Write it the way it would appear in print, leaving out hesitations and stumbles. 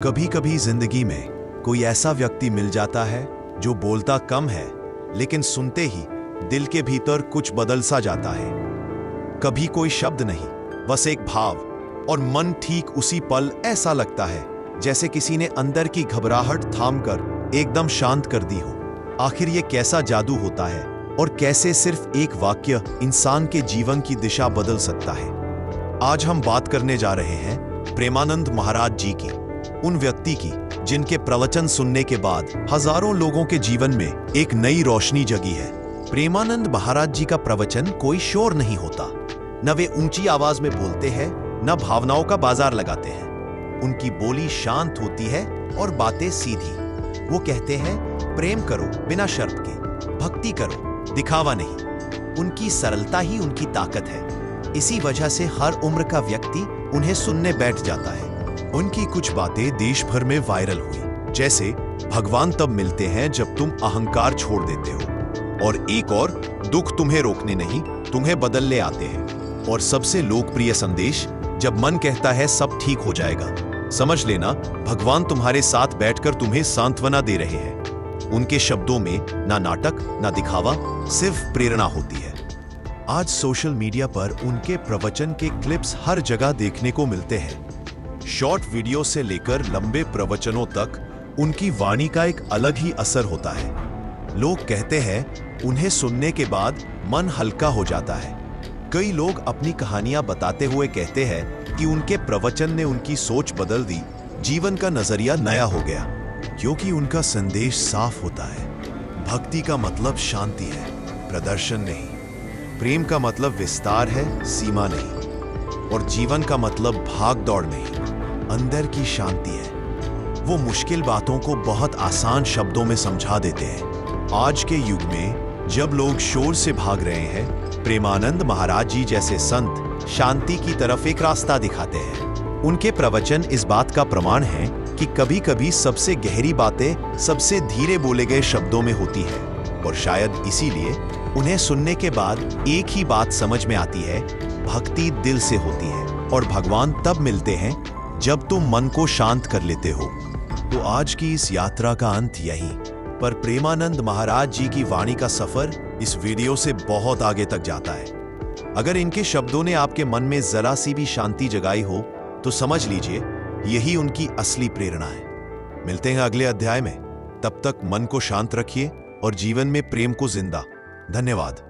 कभी कभी जिंदगी में कोई ऐसा व्यक्ति मिल जाता है जो बोलता कम है लेकिन सुनते ही दिल के भीतर कुछ बदल सा जाता है। कभी कोई शब्द नहीं, बस एक भाव, और मन ठीक उसी पल ऐसा लगता है जैसे किसी ने अंदर की घबराहट थामकर एकदम शांत कर दी हो। आखिर ये कैसा जादू होता है और कैसे सिर्फ एक वाक्य इंसान के जीवन की दिशा बदल सकता है। आज हम बात करने जा रहे हैं प्रेमानंद महाराज जी की, उन व्यक्ति की जिनके प्रवचन सुनने के बाद हजारों लोगों के जीवन में एक नई रोशनी जगी है। प्रेमानंद महाराज जी का प्रवचन कोई शोर नहीं होता, न वे ऊंची आवाज में बोलते हैं, न भावनाओं का बाजार लगाते हैं। उनकी बोली शांत होती है और बातें सीधी। वो कहते हैं, प्रेम करो बिना शर्त के, भक्ति करो, दिखावा नहीं। उनकी सरलता ही उनकी ताकत है। इसी वजह से हर उम्र का व्यक्ति उन्हें सुनने बैठ जाता है। उनकी कुछ बातें देश भर में वायरल हुई, जैसे भगवान तब मिलते हैं जब तुम अहंकार छोड़ देते हो, और एक और, दुख तुम्हें रोकने नहीं तुम्हें बदलने आते हैं। और सबसे लोकप्रिय संदेश, जब मन कहता है सब ठीक हो जाएगा, समझ लेना भगवान तुम्हारे साथ बैठकर तुम्हें सांत्वना दे रहे हैं। उनके शब्दों में ना नाटक ना दिखावा, सिर्फ प्रेरणा होती है। आज सोशल मीडिया पर उनके प्रवचन के क्लिप्स हर जगह देखने को मिलते हैं। शॉर्ट वीडियो से लेकर लंबे प्रवचनों तक उनकी वाणी का एक अलग ही असर होता है। लोग कहते हैं उन्हें सुनने के बाद मन हल्का हो जाता है। कई लोग अपनी कहानियां बताते हुए कहते हैं कि उनके प्रवचन ने उनकी सोच बदल दी, जीवन का नजरिया नया हो गया, क्योंकि उनका संदेश साफ होता है। भक्ति का मतलब शांति है, प्रदर्शन नहीं। प्रेम का मतलब विस्तार है, सीमा नहीं। और जीवन का मतलब भाग दौड़ नहीं, अंदर की शांति है। वो मुश्किल बातों को बहुत आसान शब्दों में समझा देते हैं। आज के युग में जब लोग शोर से भाग रहे हैं, प्रेमानंद महाराज जी जैसे संत शांति की तरफ एक रास्ता दिखाते हैं। उनके प्रवचन इस बात का प्रमाण है कि कभी कभी सबसे गहरी बातें सबसे धीरे बोले गए शब्दों में होती है। और शायद इसीलिए उन्हें सुनने के बाद एक ही बात समझ में आती है, भक्ति दिल से होती है और भगवान तब मिलते हैं जब तुम मन को शांत कर लेते हो। तो आज की इस यात्रा का अंत यहीं पर प्रेमानंद महाराज जी की वाणी का सफर इस वीडियो से बहुत आगे तक जाता है। अगर इनके शब्दों ने आपके मन में जरा सी भी शांति जगाई हो तो समझ लीजिए यही उनकी असली प्रेरणा है। मिलते हैं अगले अध्याय में। तब तक मन को शांत रखिए और जीवन में प्रेम को जिंदा। धन्यवाद।